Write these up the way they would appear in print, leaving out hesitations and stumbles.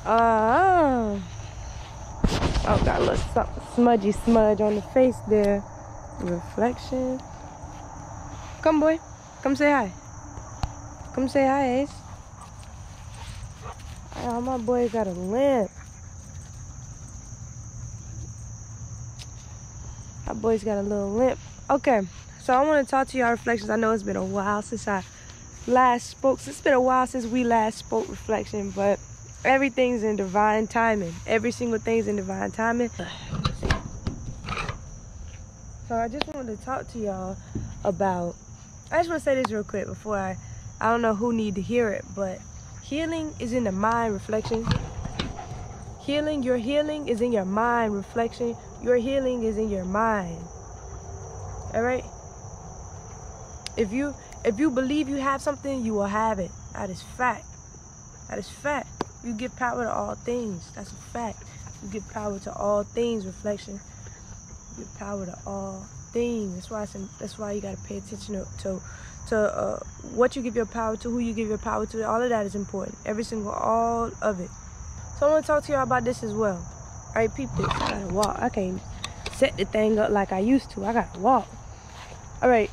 Oh, got a little something smudgy smudge on the face there. Reflection. Come, boy. Come say hi. Come say hi, Ace. Oh, my boy got a limp. My boy's got a little limp. Okay, so I want to talk to y'all reflections. I know it's been a while since I last spoke. It's been a while since we last spoke reflection, but everything's in divine timing. Every single thing's in divine timing. So I just wanted to talk to y'all about, I just want to say this real quick before I don't know who need to hear it, but healing is in the mind, reflection. Healing, your healing is in your mind, reflection. Your healing is in your mind. All right? If you believe you have something, you will have it. That is fact. That is fact. You give power to all things. That's a fact. You give power to all things, reflection. You give power to all things. That's why you gotta pay attention to what you give your power to, who you give your power to. All of that is important. Every single, all of it. So I want to talk to y'all about this as well. All right, peep this. I gotta walk. I can't set the thing up like I used to. I gotta walk. All right.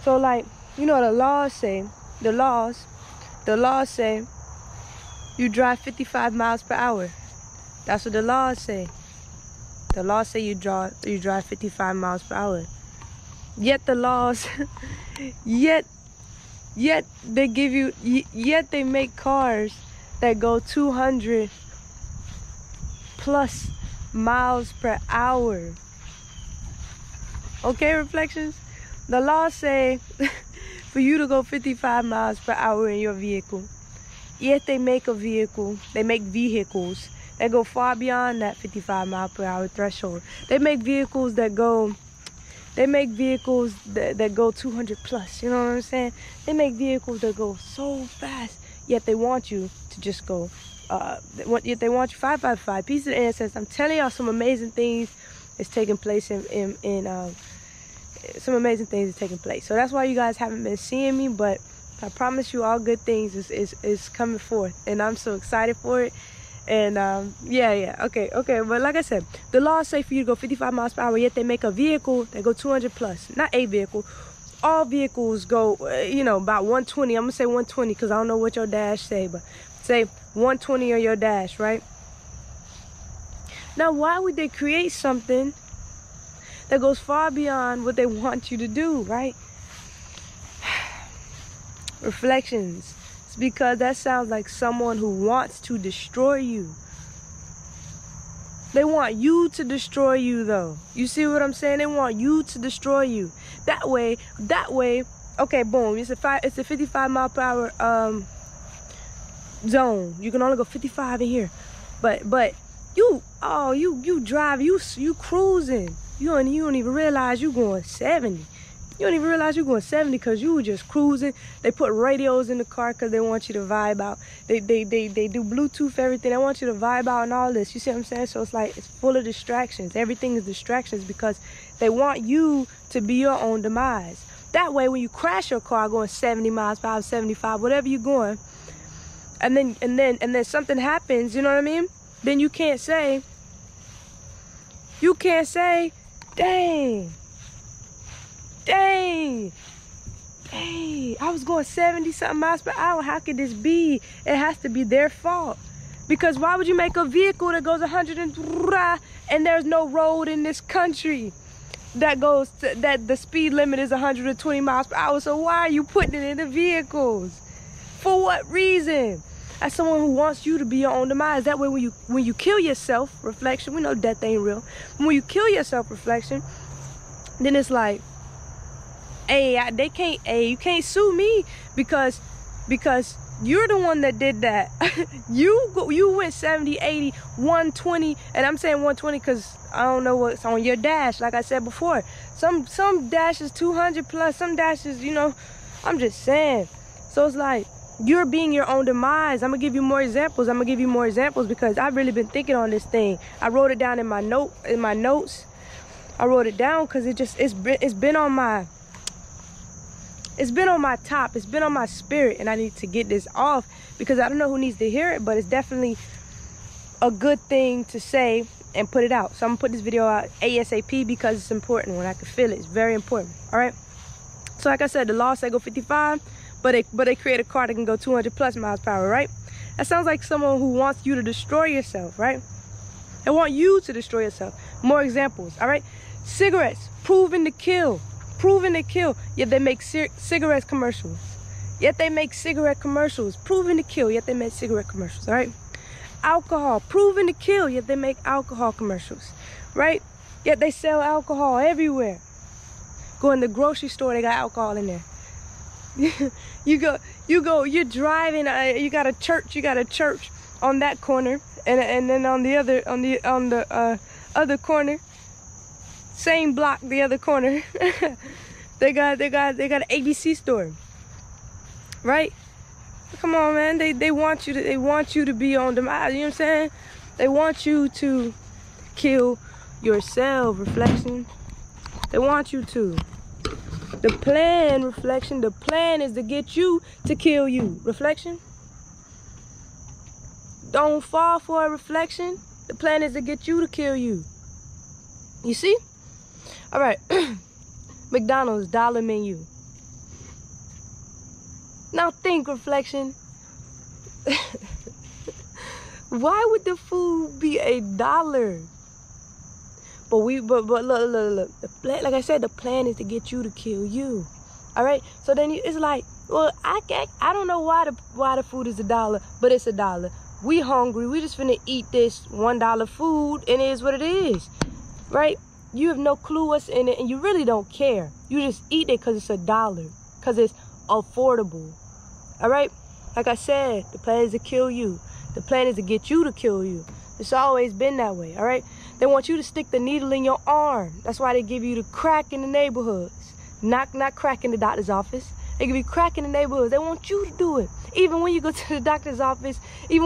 So like, you know, the laws say you drive 55 miles per hour. That's what the laws say. The laws say you drive 55 miles per hour. Yet the laws, yet they give you, yet they make cars that go 200 plus miles per hour. Okay, reflections? The laws say for you to go 55 miles per hour in your vehicle. Yet they make vehicles that go far beyond that 55 mile per hour threshold. They make vehicles that go 200 plus, you know what I'm saying? They make vehicles that go so fast, yet they want you to just go, yet they want you 555, peace of the ancestors. I'm telling y'all some amazing things is taking place some amazing things is taking place. So that's why you guys haven't been seeing me, but I promise you all good things is coming forth, and I'm so excited for it. And okay, but like I said, the laws say for you to go 55 miles per hour, yet they make a vehicle that go 200 plus. Not a vehicle, all vehicles go about 120. I'm gonna say 120 because I don't know what your dash say, but say 120 on your dash, right? Now why would they create something that goes far beyond what they want you to do, right? Reflections. It's because that sounds like someone who wants to destroy you. They want you to destroy you, though. You see what I'm saying? They want you to destroy you. That way, okay, boom. It's a 55 mile per hour zone. You can only go 55 in here. But you drive, you cruising. You don't even realize you going 70. You don't even realize you're going 70 because you were just cruising. They put radios in the car because they want you to vibe out. They do Bluetooth, everything. They want you to vibe out and all this. You see what I'm saying? So it's like, it's full of distractions. Everything is distractions because they want you to be your own demise. That way, when you crash your car going 70 miles per hour, 75, whatever you're going, and then something happens, you know what I mean? Then you can't say, dang, I was going 70 something miles per hour. How could this be? It has to be their fault. Because why would you make a vehicle that goes 100 and there's no road in this country that the speed limit is 120 miles per hour? So why are you putting it in the vehicles? For what reason? As someone who wants you to be your own demise. That way when you kill yourself, reflection, we know death ain't real. When you kill yourself, reflection, then it's like, you can't sue me because you're the one that did that. you went 70, 80, 120, and I'm saying 120 because I don't know what's on your dash. Like I said before, some dashes 200 plus, some dashes, I'm just saying. So it's like, you're being your own demise. I'm gonna give you more examples. Because I've really been thinking on this thing. I wrote it down in my notes. I wrote it down because it's been on my top. It's been on my spirit, and I need to get this off because I don't know who needs to hear it, but it's definitely a good thing to say and put it out. So I'm gonna put this video out ASAP because it's important. When I can feel it, it's very important. All right. So like I said, the law said go 55, but they create a car that can go 200 plus miles per hour, right? That sounds like someone who wants you to destroy yourself, right? They want you to destroy yourself. More examples, all right? Cigarettes, proven to kill, yet they make cigarette commercials. Proven to kill, yet they make cigarette commercials, all right? Alcohol, proven to kill, yet they make alcohol commercials, right? Yet they sell alcohol everywhere. Go in the grocery store, they got alcohol in there. You're driving, you got a church on that corner, and then on the other corner, same block, the other corner, they got an ABC store, right? Come on, man. They want you to be on demise. You know what I'm saying? They want you to kill yourself, reflection. They want you to. The plan, reflection, the plan is to get you to kill you, reflection. Don't fall for a reflection. The plan is to get you to kill you. You see? All right. McDonald's dollar menu. Now think, reflection. Why would the food be $1? But look. Like I said, the plan is to get you to kill you. All right. So then it's like, well, I don't know why the food is $1, but it's $1. We hungry. We just finna eat this $1 food, and it is what it is, right? You have no clue what's in it, and you really don't care. You just eat it because it's $1, because it's affordable. All right. Like I said, the plan is to kill you. The plan is to get you to kill you. It's always been that way, all right? They want you to stick the needle in your arm. That's why they give you the crack in the neighborhoods. Not crack in the doctor's office. They give you crack in the neighborhoods. They want you to do it. Even when you go to the doctor's office, you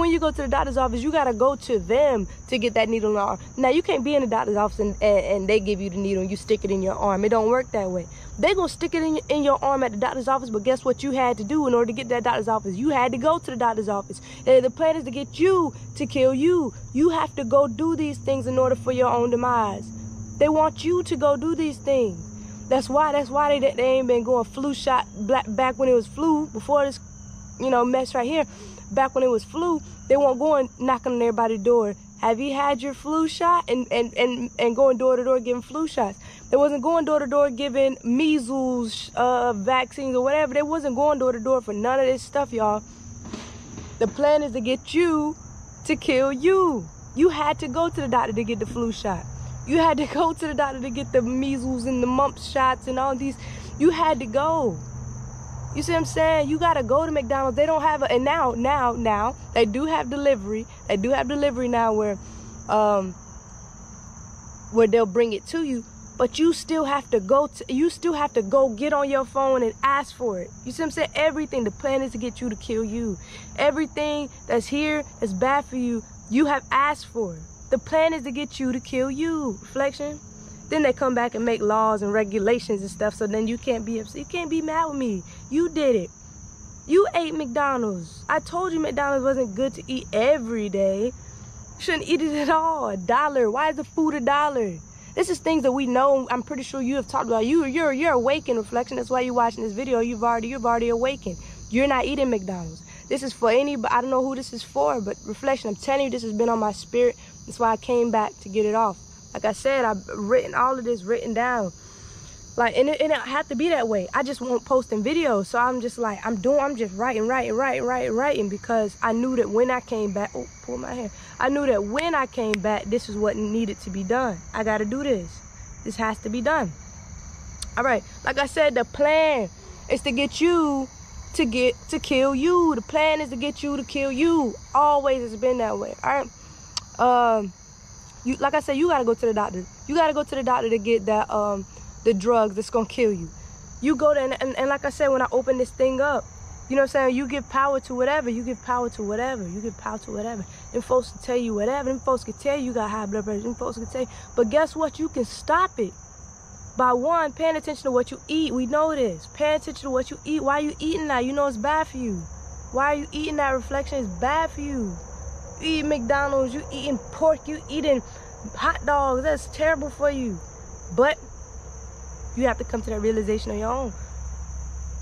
gotta go to them to get that needle in the arm. Now, you can't be in the doctor's office and they give you the needle and you stick it in your arm. It don't work that way. They gonna stick it in your arm at the doctor's office, but guess what you had to do in order to get to that doctor's office? You had to go to the doctor's office. And the plan is to get you to kill you. You have to go do these things in order for your own demise. They want you to go do these things. That's why they ain't been going flu shot back when it was flu, before this, mess right here. Back when it was flu, they weren't going knocking on everybody's door. Have you had your flu shot? And going door to door giving flu shots. They wasn't going door to door giving measles vaccines or whatever. They wasn't going door to door for none of this stuff, y'all. The plan is to get you to kill you. You had to go to the doctor to get the flu shot. You had to go to the doctor to get the measles and the mumps shots and all these. You had to go. You see what I'm saying? You got to go to McDonald's. They don't have and now, they do have delivery. They do have delivery now where they'll bring it to you. But you still have to go get on your phone and ask for it. You see what I'm saying? Everything, the plan is to get you to kill you. Everything that's here that's bad for you, you have asked for it. The plan is to get you to kill you. Reflection. Then they come back and make laws and regulations and stuff, so then you can't be upset. You can't be mad with me. You did it. You ate McDonald's. I told you McDonald's wasn't good to eat every day. You shouldn't eat it at all. $1. Why is the food $1? This is things that we know. I'm pretty sure you have talked about. You're awakened, reflection. That's why you're watching this video. You've already awakened. You're not eating McDonald's. This is for anybody. I don't know who this is for, but reflection. I'm telling you, this has been on my spirit. That's why I came back to get it off. Like I said, I've written all of this written down. Like, and it had to be that way. I just won't posting videos. So I'm just like, I'm just writing because I knew that when I came back, oh, pull my hair. I knew that when I came back, this is what needed to be done. I got to do this. This has to be done. All right. Like I said, the plan is to get you to kill you. The plan is to get you to kill you. Always has been that way. All right. Like I said, you gotta go to the doctor. You gotta go to the doctor to get that the drugs that's gonna kill you. You go there and like I said, when I open this thing up, you know what I'm saying? You give power to whatever. You give power to whatever. You give power to whatever. Them folks can tell you whatever. Them folks can tell you got high blood pressure. Them folks can tell you. But guess what? You can stop it by one, paying attention to what you eat. We know this. Paying attention to what you eat. Why are you eating that? You know it's bad for you. Why are you eating that? Reflection is bad for you. eating McDonald's, you eating pork, you eating hot dogs. That's terrible for you. But you have to come to that realization on your own.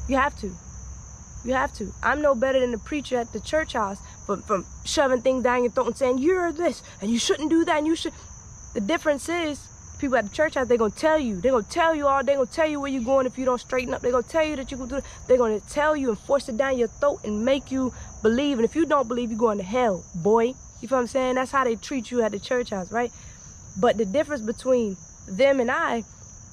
You have to. You have to. I'm no better than the preacher at the church house from shoving things down your throat and saying, you're this, and you shouldn't do that, and you should. The difference is, people at the church house, they're going to tell you. They're going to tell you all. They're going to tell you where you're going if you don't straighten up. They're going to tell you that you can do it. They're going to tell you and force it down your throat and make you believe. And if you don't believe, you're going to hell, boy. You feel what I'm saying? That's how they treat you at the church house, right? But the difference between them and I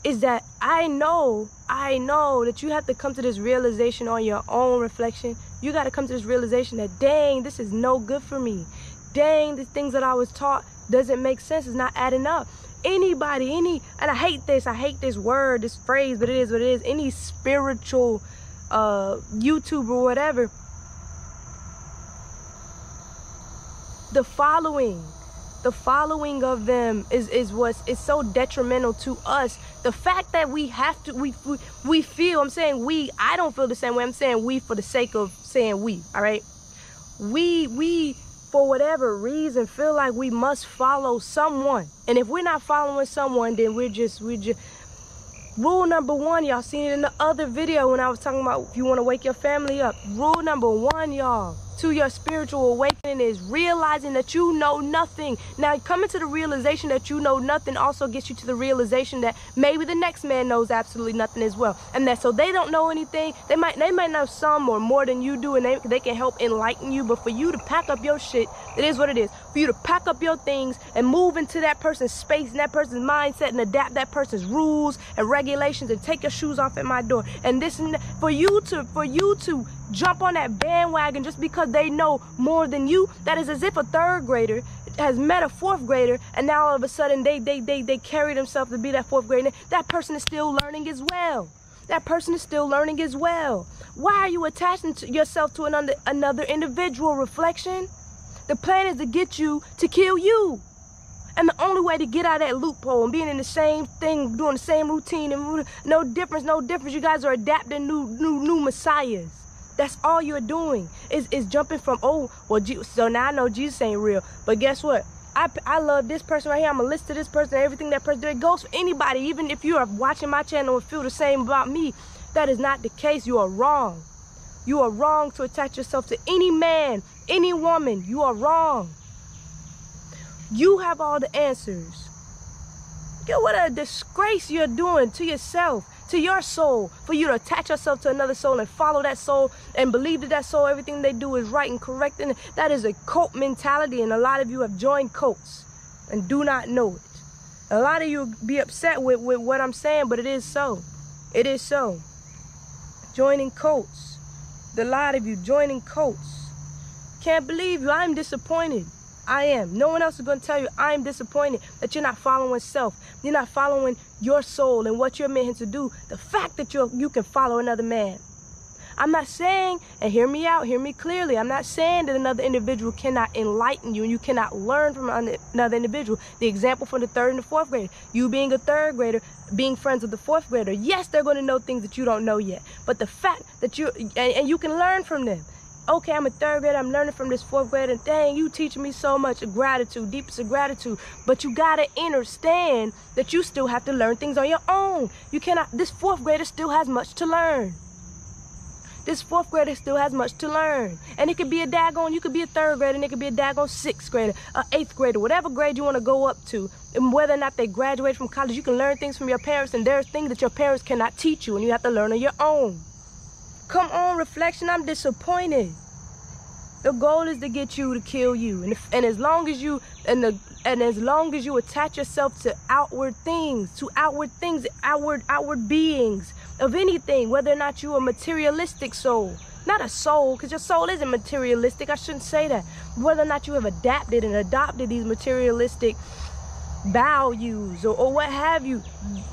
is that I know that you have to come to this realization on your own reflection. You got to come to this realization that, dang, this is no good for me. Dang, the things that I was taught doesn't make sense. It's not adding up. Anybody, and I hate this word, this phrase, but it is what it is. Any spiritual YouTuber or whatever, the following of them is so detrimental to us. The fact that we have to, we feel, I'm saying we, I don't feel the same way. I'm saying we for the sake of saying we, all right? We for whatever reason feel like we must follow someone. And if we're not following someone, then we're just rule number one, y'all seen it in the other video when I was talking about if you want to wake your family up. Rule number one, y'all, to your spiritual awakening is realizing that you know nothing. Now, coming to the realization that you know nothing also gets you to the realization that maybe the next man knows absolutely nothing as well. And that so they don't know anything. They might know some or more than you do, and they can help enlighten you. But for you to pack up your shit, it is what it is. For you to pack up your things and move into that person's space and that person's mindset and adapt that person's rules and regulations and take your shoes off at my door. And this and that, for you to jump on that bandwagon just because they know more than you, that is as if a third grader has met a fourth grader and now all of a sudden they carry themselves to be that fourth grader. That person is still learning as well. That person is still learning as well. Why are you attaching yourself to another individual? Reflection? The plan is to get you to kill you. And the only way to get out of that loophole and being in the same thing, doing the same routine, and no difference. You guys are adapting new messiahs. That's all you're doing is jumping from, oh, well, so now I know Jesus ain't real. But guess what? I love this person right here. I'm going to listen to this person, everything that person did. It goes for anybody. Even if you are watching my channel and feel the same about me, that is not the case. You are wrong. You are wrong to attach yourself to any man, any woman. You are wrong. You have all the answers. Yo, what a disgrace you're doing to yourself, to your soul, for you to attach yourself to another soul and follow that soul and believe that soul, everything they do is right and correct. And that is a cult mentality, and a lot of you have joined cults and do not know it. A lot of you be upset with what I'm saying, but it is so. It is so. Joining cults. A lot of you joining cults. Can't believe you. I'm disappointed. I am. No one else is going to tell you I'm disappointed that you're not following self. You're not following your soul and what you're meant to do. The fact that you can follow another man. I'm not saying, and hear me out, hear me clearly, I'm not saying that another individual cannot enlighten you and you cannot learn from another individual. The example from the third and the fourth grader. You being a third grader, being friends with the fourth grader. Yes, they're going to know things that you don't know yet. But the fact that and you can learn from them. Okay, I'm a third grader, I'm learning from this fourth grader, and dang, you teaching me so much of gratitude, deepest of gratitude. But you gotta understand that you still have to learn things on your own. You cannot, this fourth grader still has much to learn. This fourth grader still has much to learn. And it could be you could be a third grader, and it could be a daggone sixth grader, eighth grader, whatever grade you want to go up to. And whether or not they graduate from college, you can learn things from your parents, and there's things that your parents cannot teach you, and you have to learn on your own. Come on, reflection, I'm disappointed. The goal is to get you to kill you. And as long as you attach yourself to outward things, outward beings of anything, whether or not you're a materialistic soul, not a soul, because your soul isn't materialistic, I shouldn't say that. Whether or not you have adapted and adopted these materialistic values or what have you,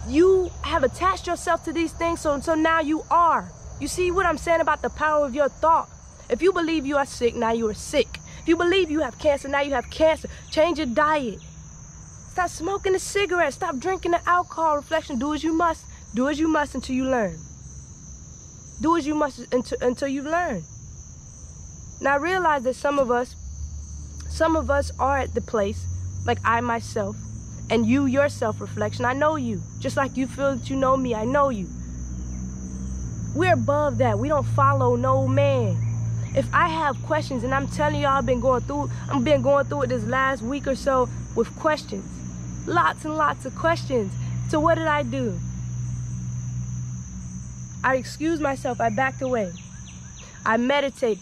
you have attached yourself to these things, so now you are. You see what I'm saying about the power of your thought? If you believe you are sick, now you are sick. If you believe you have cancer, now you have cancer. Change your diet. Stop smoking the cigarette. Stop drinking the alcohol. Reflection, do as you must. Do as you must until you learn. Do as you must until you learn. Now realize that some of us Some of us are at the place, like I myself, and you, your self-reflection. I know you. Just like you feel that you know me, I know you. We're above that. We don't follow no man. If I have questions, and I'm telling y'all, I've been going through it this last week or so with questions. Lots and lots of questions. So what did I do? I excused myself. I backed away. I meditate.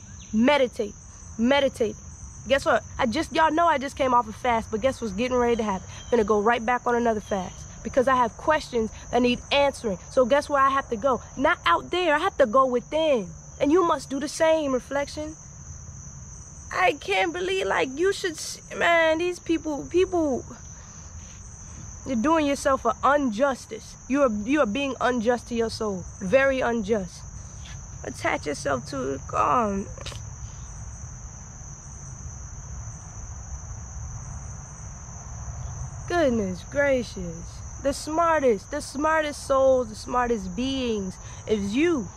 Guess what? Y'all know I just came off a fast, but guess what's getting ready to happen? I'm gonna go right back on another fast because I have questions that need answering. So guess where I have to go? Not out there. I have to go within. And you must do the same, reflection. I can't believe, like, you should, man, these people, you're doing yourself an injustice. You are being unjust to your soul. Very unjust. Attach yourself to it. God. Goodness gracious. The smartest souls, the smartest beings is you.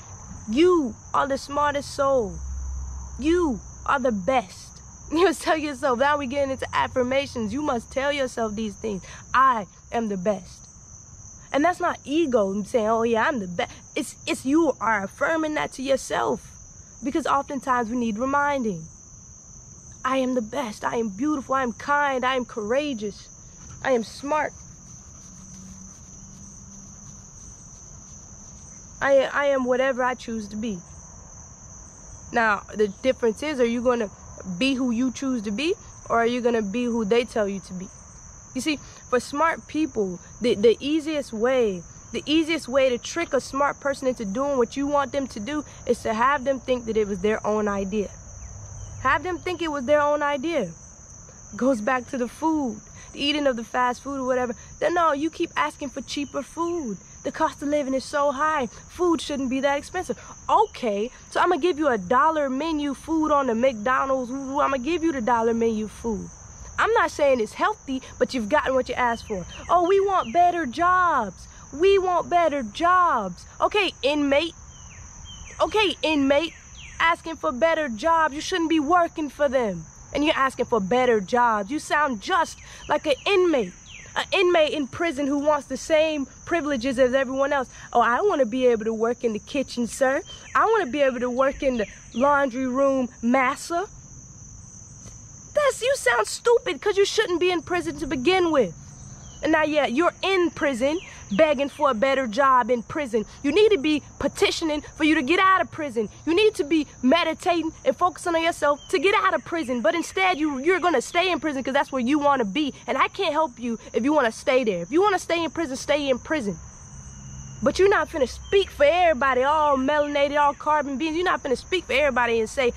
You are the smartest soul. You are the best. You must tell yourself, now we getting into affirmations. You must tell yourself these things. I am the best. And that's not ego. I'm saying, oh yeah, I'm the best. It's you are affirming that to yourself. Because oftentimes we need reminding. I am the best. I am beautiful. I am kind. I am courageous. I am smart. I am whatever I choose to be. Now, the difference is, are you going to be who you choose to be, or are you going to be who they tell you to be? You see, for smart people, the easiest way to trick a smart person into doing what you want them to do is to have them think that it was their own idea. Have them think it was their own idea. Goes back to the food, the eating of the fast food or whatever. Then no, you keep asking for cheaper food. The cost of living is so high. Food shouldn't be that expensive. Okay, so I'm going to give you $1 menu food on the McDonald's. I'm going to give you the $1 menu food. I'm not saying it's healthy, but you've gotten what you asked for. Oh, we want better jobs. We want better jobs. Okay, inmate. Asking for better jobs. You shouldn't be working for them. And you're asking for better jobs. You sound just like an inmate. An inmate in prison who wants the same privileges as everyone else. Oh, I want to be able to work in the kitchen, sir. I want to be able to work in the laundry room, massa. You sound stupid because you shouldn't be in prison to begin with. And now, yeah, you're in prison, begging for a better job in prison. You need to be petitioning for you to get out of prison. You need to be meditating and focusing on yourself to get out of prison. But instead, you're going to stay in prison because that's where you want to be. And I can't help you if you want to stay there. If you want to stay in prison, stay in prison. But you're not finna speak for everybody, all melanated, all carbon beings. You're not finna speak for everybody and say,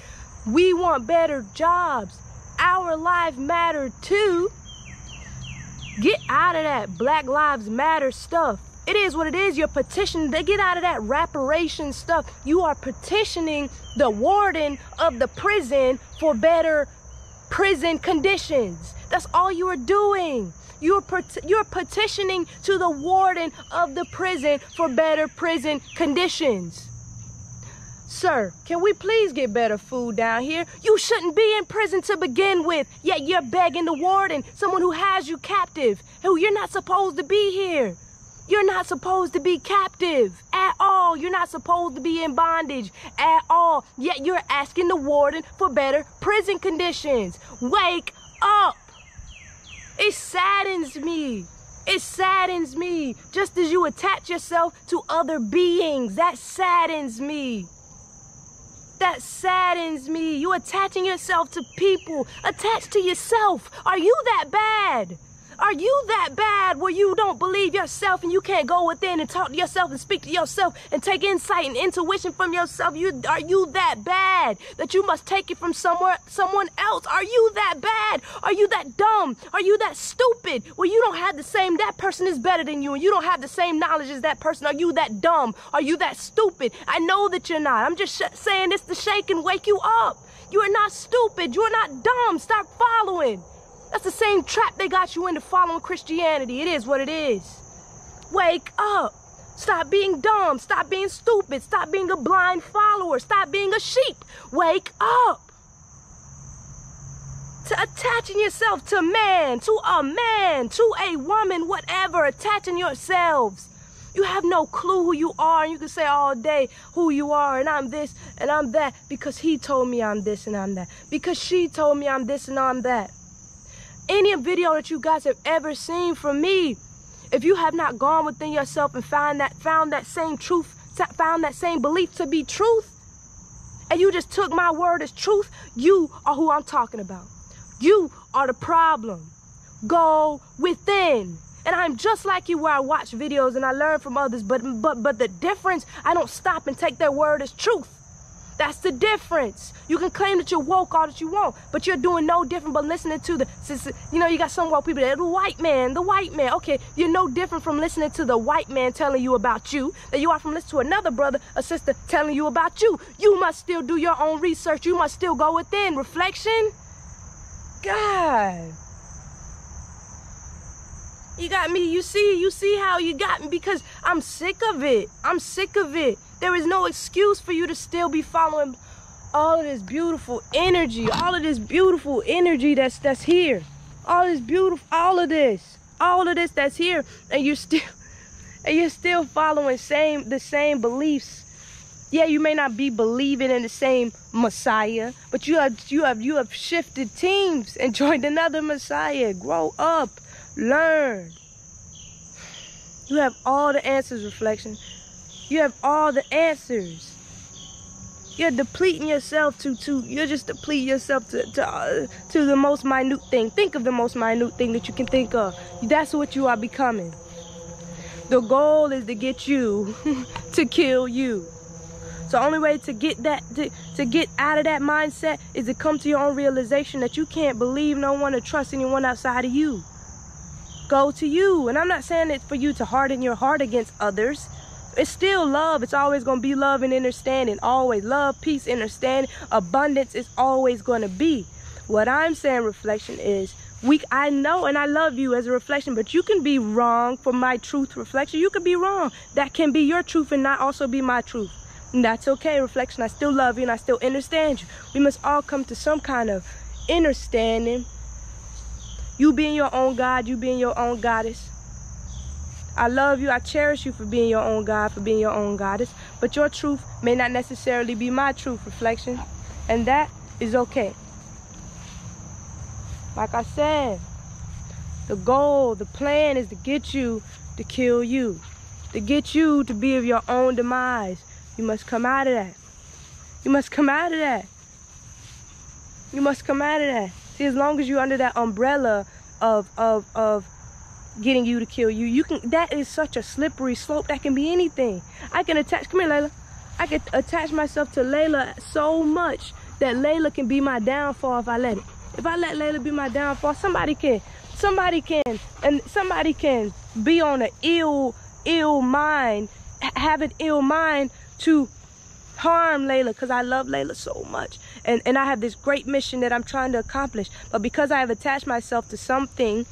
we want better jobs. Our life matter too. Get out of that Black Lives Matter stuff. It is what it is. You're petitioning. They get out of that reparation stuff. You are petitioning the warden of the prison for better prison conditions. That's all you are doing. You're petitioning to the warden of the prison for better prison conditions. Sir, can we please get better food down here? You shouldn't be in prison to begin with, yet you're begging the warden, someone who has you captive, who you're not supposed to be here. You're not supposed to be captive at all. You're not supposed to be in bondage at all, yet you're asking the warden for better prison conditions. Wake up. It saddens me. It saddens me. Just as you attach yourself to other beings, that saddens me. That saddens me. You attaching yourself to people. Attach to yourself. Are you that bad? Are you that bad where you don't believe yourself and you can't go within and talk to yourself and speak to yourself and take insight and intuition from yourself? Are you that bad that you must take it from someone else? Are you that bad? Are you that dumb? Are you that stupid where you don't have that person is better than you and you don't have the same knowledge as that person? Are you that dumb? Are you that stupid? I know that you're not. I'm just saying this to shake and wake you up. You are not stupid. You are not dumb. Stop following. That's the same trap they got you into following Christianity. It is what it is. Wake up. Stop being dumb. Stop being stupid. Stop being a blind follower. Stop being a sheep. Wake up. to attaching yourself to man, to a woman, whatever, attaching yourselves. You have no clue who you are, and you can say all day who you are, and I'm this and I'm that because he told me I'm this and I'm that, because she told me I'm this and I'm that. Any video that you guys have ever seen from me, if you have not gone within yourself and found that same truth, found that same belief to be truth, and you just took my word as truth, you are who I'm talking about. You are the problem. Go within. And I'm just like you, where I watch videos and I learn from others, but the difference, I don't stop and take their word as truth. That's the difference. You can claim that you're woke all that you want, but you're doing no different but listening to you got some woke people that the white man. Okay, you're no different from listening to the white man telling you about you than you are from listening to another brother or sister telling you about you. You must still do your own research. You must still go within. Reflection. God. You got me. You see how you got me, because I'm sick of it. I'm sick of it. There is no excuse for you to still be following all of this beautiful energy, that's here. All of this that's here, and you're still following the same beliefs. Yeah, you may not be believing in the same Messiah, but you have shifted teams and joined another Messiah. Grow up, learn. You have all the answers, reflection. You have all the answers. You're depleting yourself you're just depleting yourself to the most minute thing. Think of the most minute thing that you can think of. That's what you are becoming. The goal is to get you to kill you. So the only way to get that to get out of that mindset is to come to your own realization that you can't believe no one or trust anyone outside of you. Go to you. And I'm not saying it for you to harden your heart against others. It's still love. It's always going to be love and understanding. Always love, peace, understanding, abundance is always going to be. What I'm saying, reflection, is I know and I love you as a reflection, but you can be wrong for my truth, reflection. You can be wrong. That can be your truth and not also be my truth. And that's okay, reflection. I still love you and I still understand you. We must all come to some kind of understanding. You being your own God, you being your own goddess. I love you. I cherish you for being your own God, for being your own goddess. But your truth may not necessarily be my truth, reflection. And that is okay. Like I said, the goal, the plan is to get you to kill you. To get you to be of your own demise. You must come out of that. You must come out of that. You must come out of that. See, as long as you're under that umbrella of getting you to kill you, that is such a slippery slope. That can be anything. I can attach, come here, Layla. I can attach myself to Layla so much that Layla can be my downfall if I let it. If I let Layla be my downfall, somebody can be on an ill mind, have an ill mind to harm Layla, because I love Layla so much. And I have this great mission that I'm trying to accomplish. But because I have attached myself to something,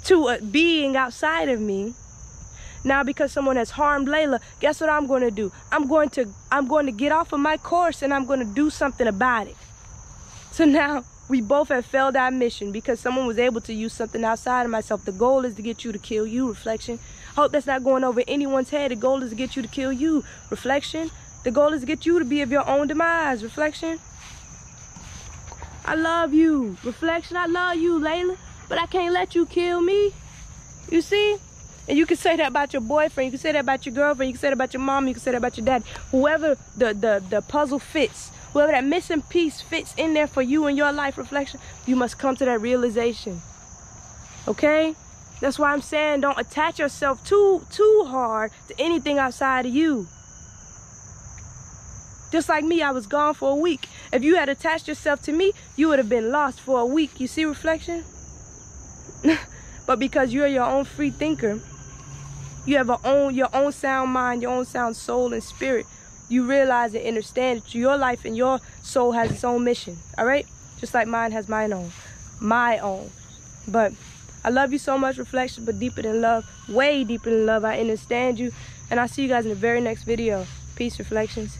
to a being outside of me, now because someone has harmed Layla, guess what I'm going to do? I'm going to get off of my course and I'm going to do something about it. So now we both have failed our mission because someone was able to use something outside of myself. The goal is to get you to kill you, reflection. Hope that's not going over anyone's head. The goal is to get you to kill you, reflection. The goal is to get you to be of your own demise, reflection. I love you, reflection. I love you, Layla, but I can't let you kill me. You see? And you can say that about your boyfriend. You can say that about your girlfriend. You can say that about your mom. You can say that about your dad. Whoever the puzzle fits, whoever that missing piece fits in there for you in your life, reflection, you must come to that realization. Okay? That's why I'm saying don't attach yourself too hard to anything outside of you. Just like me, I was gone for a week. If you had attached yourself to me, you would have been lost for a week. You see, reflection? But because you're your own free thinker, you have your own sound mind, your own sound soul and spirit, you realize and understand that your life and your soul has its own mission. All right? Just like mine has my own. But I love you so much, reflection, but deeper than love, way deeper than love, I understand you. And I'll see you guys in the very next video. Peace, reflections.